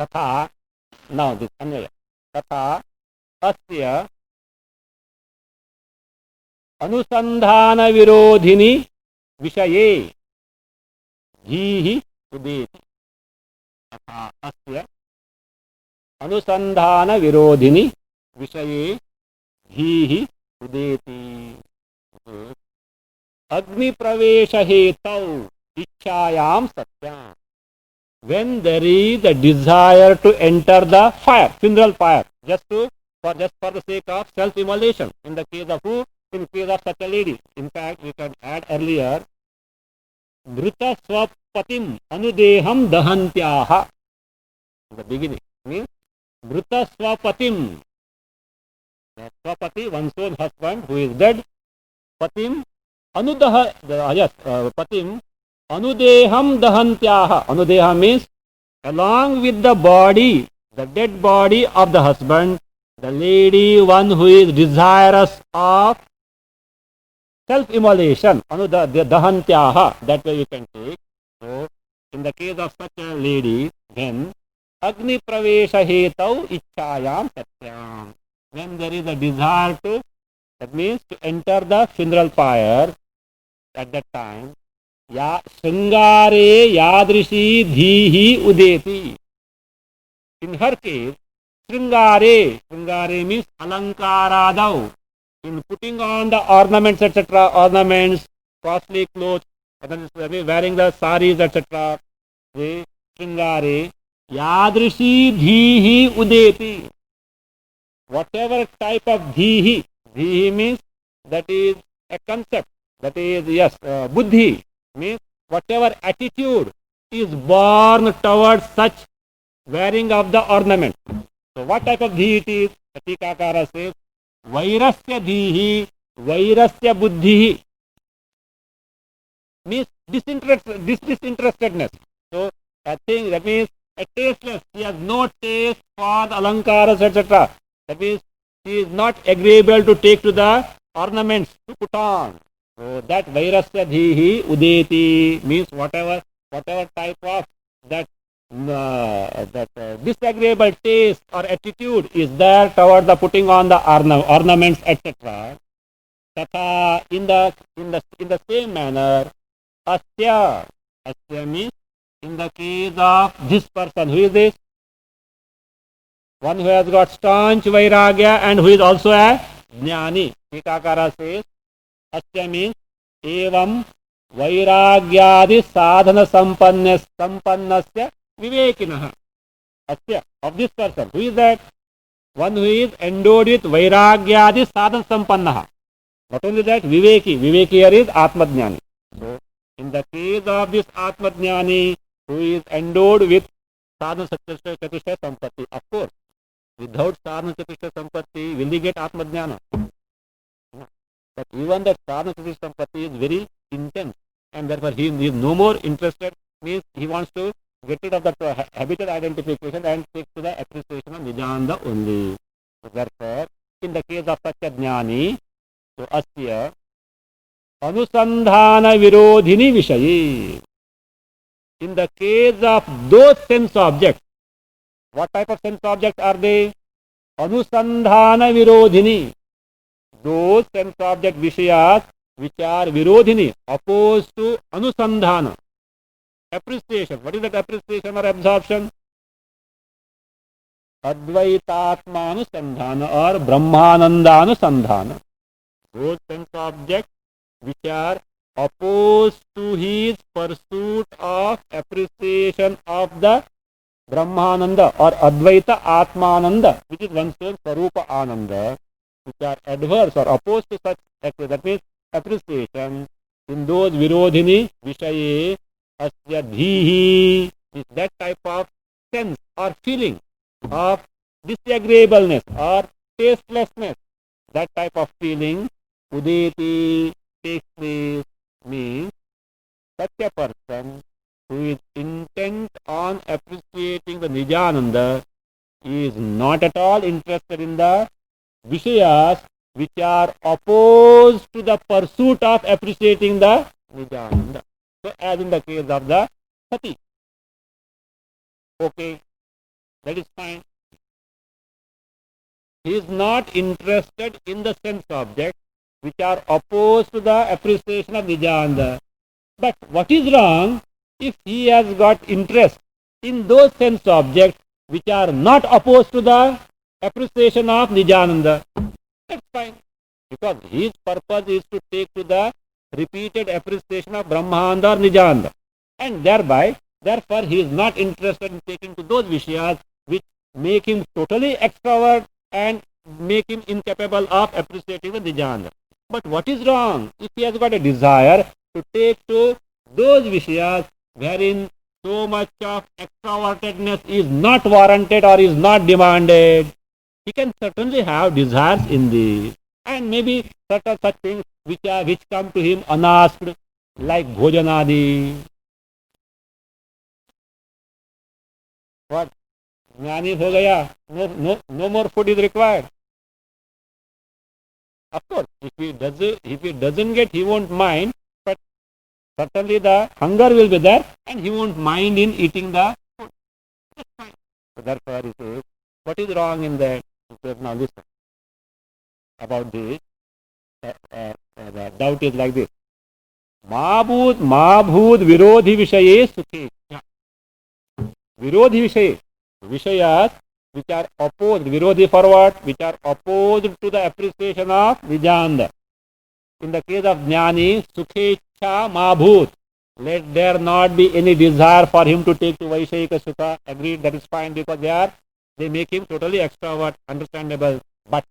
तथा, now this अन्वय, तथा अस्य अनुसंधान विरोधिनी विषये धीहि उदेति। तथा अस्य अनुसंधान विरोधिनी विषये धीहि उदेति। अग्नि प्रवेश हेतौ इच्छायाम सत्याम, when there is a desire to enter the fire, funeral fire, just for the sake of self immolation, in the case of who, in case of such a lady. In fact, we can add earlier, mrita swapatim anudeham dahantyaha, in the beginning means mrita swapatim, swapati, one's own husband who is dead, patim anudah, yes, patim anudeham dahantyaha. Anudeha means along with the body, the dead body of the husband, the lady, one who is desirous of self-immolation, dahantyaha, that way you can take. So, in the case of such a lady, then agni pravesha hetau ichchayam satyam, when there is a desire to, that means to enter the funeral fire, at that time, या श्रृंगारे यादृशी धीहि उदेति. In her case, Shrungare means alankaradau, in putting on the ornaments, etc., ornaments, costly clothes, wearing the saris, etc., Shrungare यादृशी धीहि उदेति. Whatever type of धीहि means that is a concept, that is, yes, buddhi, means whatever attitude is born towards such wearing of the ornament. So what type of dhi it is? Tikakara says, vairasya dhihi, vairasya buddhi, means disinterestedness. So I think that means a tasteless, he has no taste for the alankaras, etc. That means he is not agreeable to take to the ornaments to put on. So that vairasya dhihi udeti means whatever type of that disagreeable taste or attitude is there toward the putting on the ornaments, etc. Tata, in the same manner, asya means in the case of this person, who is this? One who has got staunch vairagya and who is also a jnani. Tikakara says, asya means evam vairagyadi sadhana sampannasya vivekinaha. Asya, of this person. Who is that? One who is endowed with vairagyadi sadhana sampannaha. Not only that, viveki here is atmajnani. So, in the case of this atmajnani who is endowed with sadhana chatushtaya sampatti, of course, without sadhana chatushtaya sampatti, will he get atmajnana? But even that sadhana chatushtaya sampatti is very intense, and therefore he is no more interested, means he wants to get rid of that habitual identification and take to the appreciation of Nijanda only. So therefore, in the case of such a jnani, so asya anusandhana virodhini vishayi. In the case of those sense objects, what type of sense objects are they? Anusandhana virodhini. Those sense object vishayas which are virodhini, opposed to anusandhana, appreciation. What is that appreciation or absorption? Advaitatma anusandhana or brahmananda anusandhana. Those sense objects which are opposed to his pursuit of appreciation of the Brahmananda or Advaita Atmananda, which is one's own Sarupa Ananda, which are adverse or opposed to such, that means appreciation, in those virodhini vishaye asya dhihi, is that type of sense or feeling of disagreeableness or tastelessness, that type of feeling, udeti, takes place, means such a person who is intent on appreciating the Nijananda is not at all interested in the Vishayas which are opposed to the pursuit of appreciating the Nijananda. So as in the case of the Sati. Okay. That is fine. He is not interested in the sense objects which are opposed to the appreciation of Nijananda. But what is wrong if he has got interest in those sense objects which are not opposed to the appreciation of Nijananda? That's fine. Because his purpose is to take to the repeated appreciation of Brahmanda or Nijananda. And therefore he is not interested in taking to those Vishayas which make him totally extrovert and make him incapable of appreciating the Nijananda. But what is wrong if he has got a desire to take to those Vishayas wherein so much of extrovertedness is not warranted or is not demanded? He can certainly have desires in these, and maybe certain such things which come to him unasked, like bhojanadi. What? Jnani ho gaya. No more food is required. Of course, if he doesn't get, he won't mind, but certainly the hunger will be there, and he won't mind in eating the food. That's fine. So therefore, he says, what is wrong in that? He says, now listen. About this, the doubt is like this. Mabhut virodhi vishaye sukhe. Virodhi vishaye. Vishayas which are opposed, virodhi for what? Which are opposed to the appreciation of Nijananda. In the case of Jnani, sukhecha mabhut. Let there not be any desire for him to take to Vaishayika Sukha. Agreed, that is fine, because they make him totally extrovert, understandable. But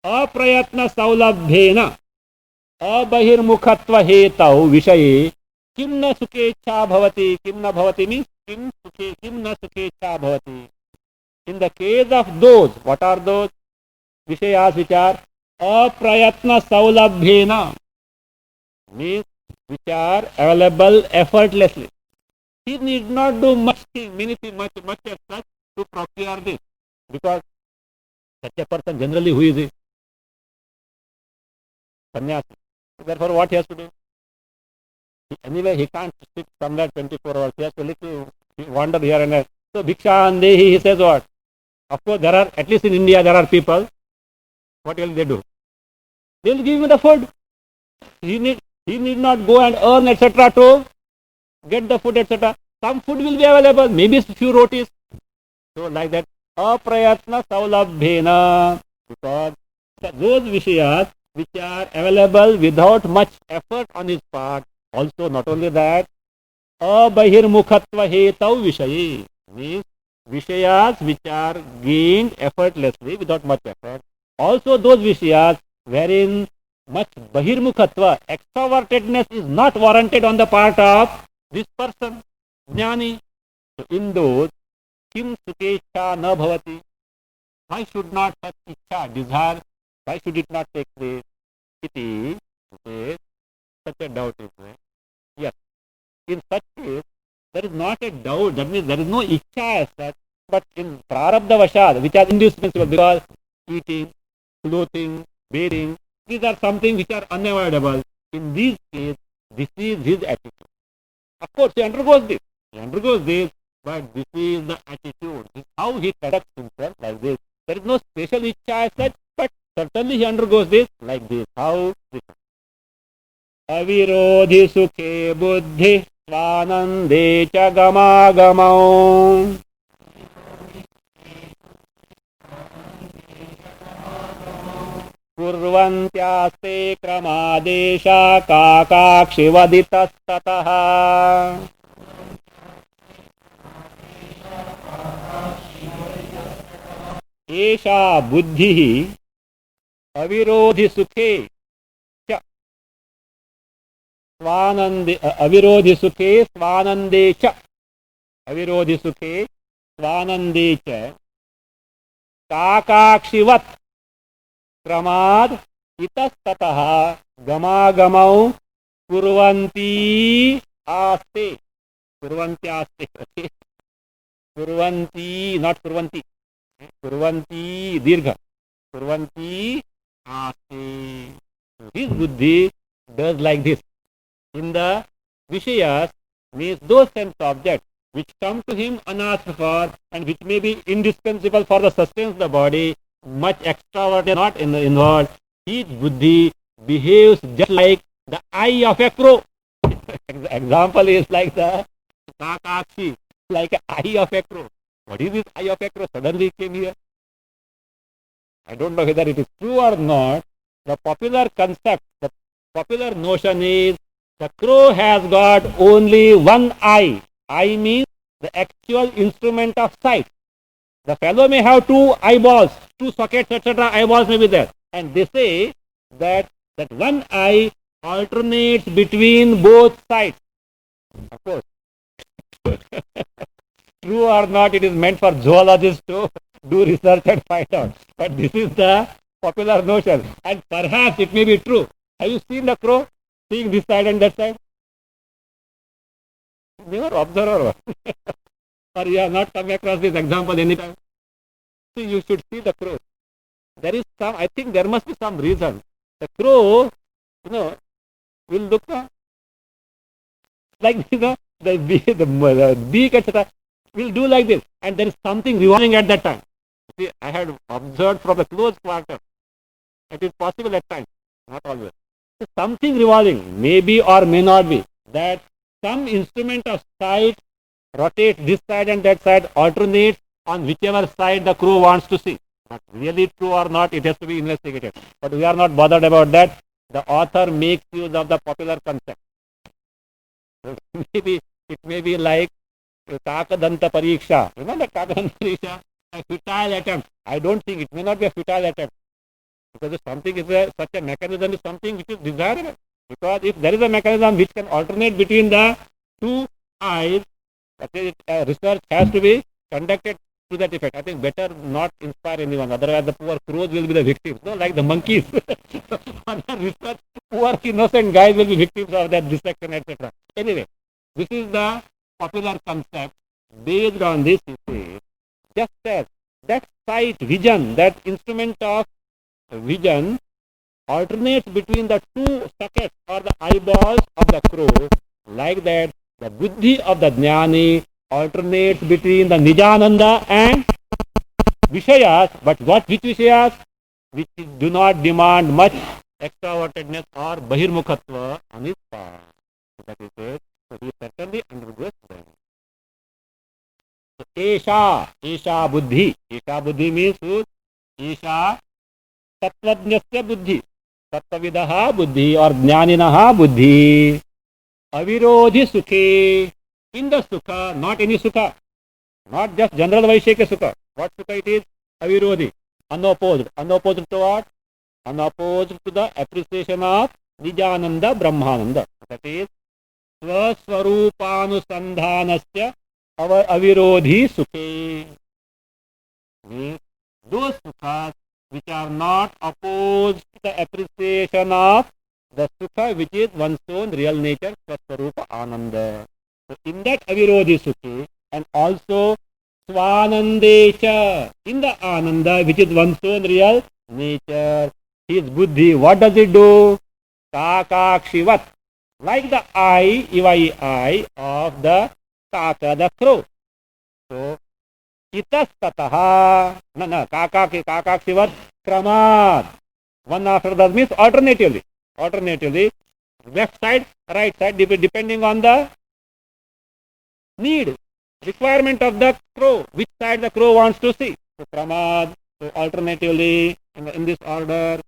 अप्रयत्न सौलभ्येन अबहिर्मुखत्व हेतौ विषये किम न सुखेच्छा भवति. किम न भवति means किम न सुखेच्छा भवति. In the case of those, what are those vishayas which are अप्रयत्न सौलभ्येन, means which are available effortlessly. He need not do much as such to procure this, because such a person generally who is a sannyasi. Therefore, what he has to do? Anyway, he can't sit somewhere 24 hours. He has to little wander here and there. So, Bhikshandehi, he says what? Of course, there are, at least in India, there are people. What will they do? They will give him the food. He need not go and earn, etc. to get the food, etc. Some food will be available, maybe few rotis. So, like that, aprayatna saulabhyena, because those vishayas which are available without much effort on his part. Also, not only that, abahirmukhatva hetau vishaye, means vishayas which are gained effortlessly without much effort. Also, those vishayas wherein much bahirmukhatva, extrovertedness is not warranted on the part of this person, jnani. So, in those, kim sukecha na bhavati. Why should not such ichha, desire, why should it not take place? Iti, such a doubt is there. Yes, in such case, there is not a doubt, that means there is no ichha as such, but in prarabdha vashad, which are indispensable, because eating, clothing, bathing, these are something which are unavoidable. In this case, this is his attitude. Of course, he undergoes this, but this is the attitude. This is how he conducts himself, like this. There is no special ichha as such, but certainly he undergoes this like this. How? This. Avirodhi sukhe buddhi svanande cha gamagamau. Kurvantyaste kramadesha kakakshivaditastatah. एषा बुद्धि अविरोधि सुखे स्वानंदे, अविरोधि सुखे स्वानंदे च, अविरोधि सुखे स्वानंदे च काकाक्षिवत् क्रमाद् इतस्ततः गमागमौ कुर्वन्ति आस्ते. कुर्वन्त्यास्ते, कुर्वन्ति, not कुर्वन्ति. Kurvanti dirgha. Kurvanti aste. His buddhi does like this. In the vishayas, means those sense objects which come to him unasked for and which may be indispensable for the sustenance of the body, much extraordinary not involved, his buddhi behaves just like the eye of a crow. Example is like the Kakakshi, like an eye of a crow. What is this eye of a crow? Suddenly came here. I don't know whether it is true or not. The popular concept, the popular notion is the crow has got only one eye. Eye means the actual instrument of sight. The fellow may have two eyeballs, two sockets, etc. Eyeballs may be there. And they say that one eye alternates between both sides. Of course. True or not, it is meant for zoologists to do research and find out. But this is the popular notion. And perhaps it may be true. Have you seen the crow seeing this side and that side? Never observer. Or you have not come across this example anytime. So you should see the crow. There is some, I think there must be some reason. The crow, will look like, the beak, etc. will do like this. And there is something revolving at that time. See, I had observed from the close quarter. It is possible at times, not always. So something revolving, maybe or may not be, that some instrument of sight rotates this side and that side, alternates on whichever side the crow wants to see. But really true or not, it has to be investigated. But we are not bothered about that. The author makes use of the popular concept. So maybe it may be like Kakadanta Pariksha. Remember Kakadanta Pariksha? A futile attempt. I don't think it may not be a futile attempt. Because something is such a mechanism is something which is desirable. Because if there is a mechanism which can alternate between the two eyes, research has to be conducted to that effect. I think better not inspire anyone, otherwise the poor crows will be the victims, like the monkeys. Research, poor innocent guys will be victims of that dissection, etc. Anyway, this is the popular concept. Based on this, you see, just as that sight, vision, that instrument of vision alternates between the two sockets or the eyeballs of the crow, like that the buddhi of the jnani alternates between the Nijananda and Vishayas, but which Vishayas? Which do not demand much extrovertedness or Bahirmukhatva on his part. So that is it. So he certainly undergoes them. So Esha Buddhi. Esha Buddhi means who? Esha Tattvajnasya Buddhi. Tattvavidaha Buddhi or Jnaninaha Buddhi. Avirodhi Sukhe. In the Sukha, not any Sukha. Not just general Vaishekya Sukha. What Sukha it is? Avirodhi. Unopposed. Unopposed to what? Unopposed to the appreciation of Nijananda Brahmananda. That is Swaswarupānusandhānasya avirodhi Sukhe. Means those Sukhas which are not opposed to the appreciation of the Sukha which is one's own real nature, Swaswarupa Ananda. So in that Avirodhi Sukhi and also Swanandecha, in the Ananda which is one's own real nature, his buddhi, what does it do? Kakakshivat, like the eye of the kaka, the crow. So itastataha, kakakshivat kramad. One after the other means alternatively, left side, right side, depending on the need, requirement of the crow, which side the crow wants to see. So kramad, so alternatively in this order.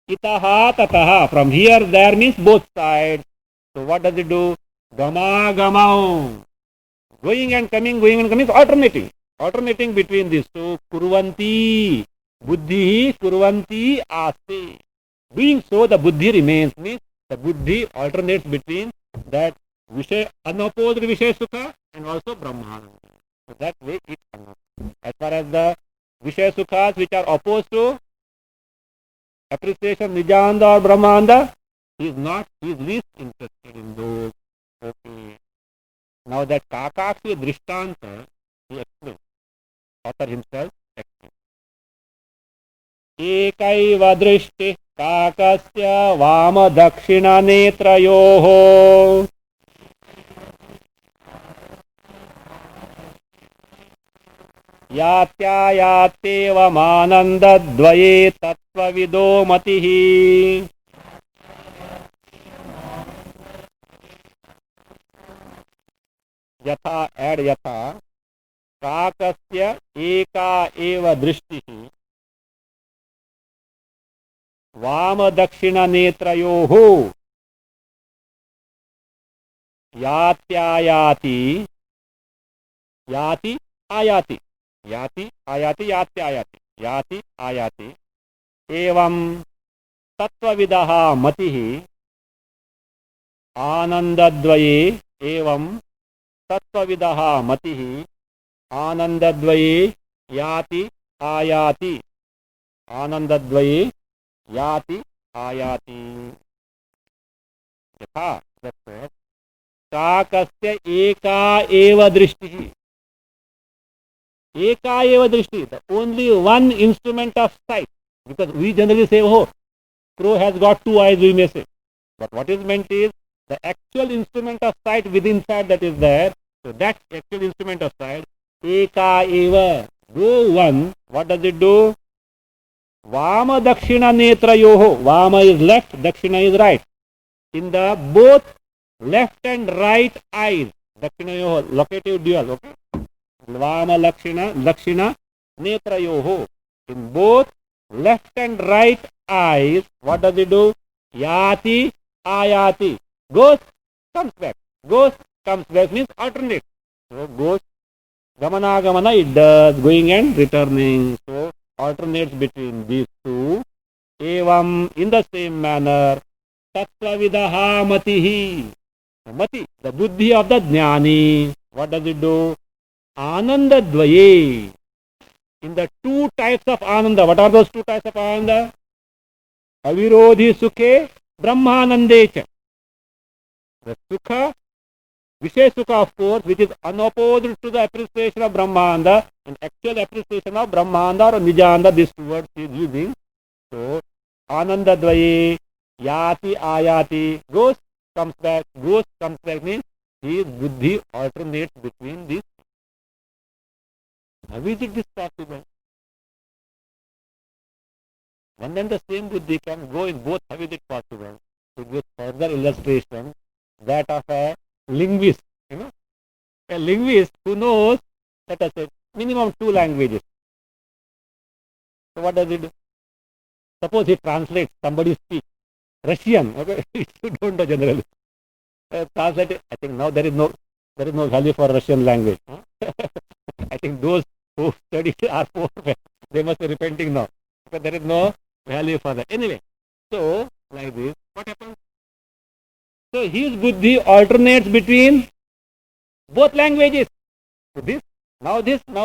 Itaha tataha, from here there means both sides. So what does it do? Gama gamau, going and coming, alternating between these. So kurvanti, buddhi kurvanti asti. Doing so the buddhi remains, means the buddhi alternates between that Vishay, unopposed Vishay Sukha and also Brahmananda. So that way it unopposed. As far as the Vishay Sukhas which are opposed to appreciation Nijananda or Brahmananda, he is least interested in those. Okay. Now that Kakakshi Drishtanta, he explains, author himself explains. Ekaiva drishti kakasya vama dakshina netrayoho यात्यायात्येवमानन्दद्वये तत्त्वविदो मतिः। यथा add यथा काकस्य एका एव दृष्टिः वामदक्षिणनेत्रयोः यात्यायाति याति आयाति याति आयाति यात्यायाति याति आयाति एवं तत्त्वविदः मतिः आनन्दद्वये एवं तत्त्वविदः मतिः आनन्दद्वये याति आयाति आनन्दद्वये याति आयाति। यथा काकस्य एका एव दृष्टिः एका एव दृष्टि the only one instrument of sight, because we generally say oh crow has got two eyes, we may say, but what is meant is the actual instrument of sight within sight that is there. So that actual instrument of sight eka eva, though one, what does it do? Vama dakshina netrayoho, vama is left, dakshina is right. In the both left and right eyes, dakshinayoho, locative dual, okay? Vama lakshina netrayoho, in both left and right eyes, what does it do? Yati ayati, goes, comes back, goes, comes back means alternate. So goes, gamana gamana it does, going and returning. So alternates between these two. Evam, in the same manner, tattvavidaha matihi, mati, the buddhi of the jnani, what does it do? Ananda dvaye, in the two types of ananda. What are those two types of ananda? Avirodhi sukhe brahmanandecha. The sukha, Vishay sukha of course, which is unopposed to the appreciation of brahmanda, and actual appreciation of brahmanda or nijanda, this two words he is using. So ananda dvaye, yati ayati, goes, comes back means his buddhi alternates between these. How is it this possible? One and the same buddhi can go in both. How is it possible? To give further illustration, that of a linguist, a linguist who knows, let us say, minimum 2 languages. So what does he do? Suppose he translates, somebody speaks Russian, okay? You don't know generally. Translate it. I think now there is no value for Russian language. I think those who study R4, they must be repenting now, because there is no value for that. Anyway, so like this, what happens? So his buddhi alternates between both languages. So this, now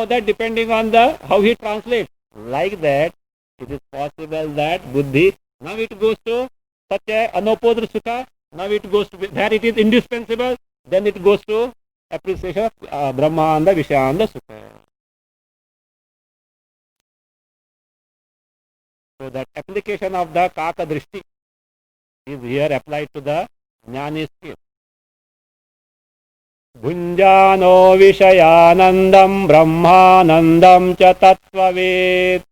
that, depending on the how he translates. Like that, it is possible that buddhi, now it goes to such a unopposed sukha, now it goes to where it is indispensable, then it goes to appreciation of brahmanda, vishayanda, sukha. So that application of the kaka drishti is here applied to the jnani skill. Bhunjano vishayanandam brahmanandam cha tattvavet.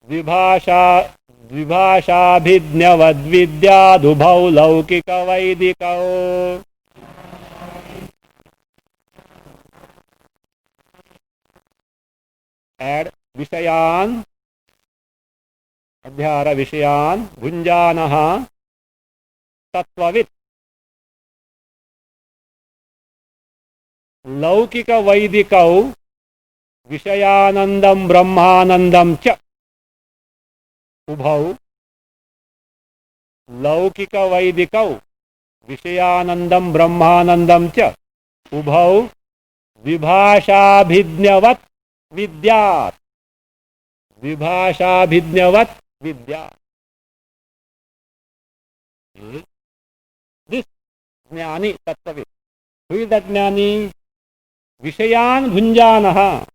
द्विभाषाभिज्ञवद्विद्यादुभौ लौकिकवैदिकौ. Add विषयान्, अध्यार विषयान्, भुञ्जानः तत्त्ववित्, लौकिकवैदिकौ विषयानन्दं ब्रह्मानन्दं च उभौ. लौकिकवैदिकौ विषयानन्दं ब्रह्मानन्दं च उभौ विभाषाभिज्ञवत् विद्यात्. विभाषाभिज्ञवत् विद्यात्. This jnani tattvavid. Who is that jnani? Vishayan bhunjanaha.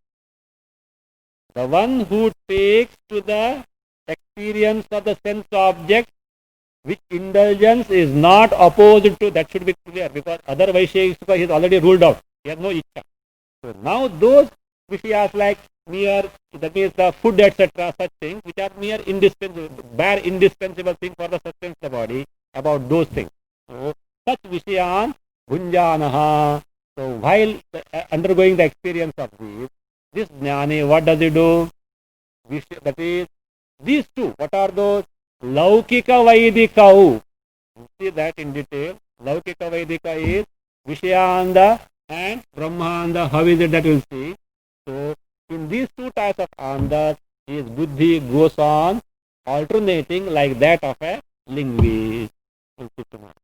The one who takes to the experience of the sense object which indulgence is not opposed to, that should be clear, because other Vaisheshika is already ruled out. He has no ichcha. So now those vishayas like mere, that means the food, etc., such things, which are mere bare indispensable thing for the sustenance of the body, about those things. So such vishayan bhunjanaha. So while undergoing the experience of this jnani, what does he do? That is, these two, what are those? Laukika Vaidikau. See that in detail. Laukika Vaidika is Vishayanda and Brahmanda. How is it that we'll see? So, in these two types of andas, his buddhi goes on alternating like that of a linguist. We'll see tomorrow.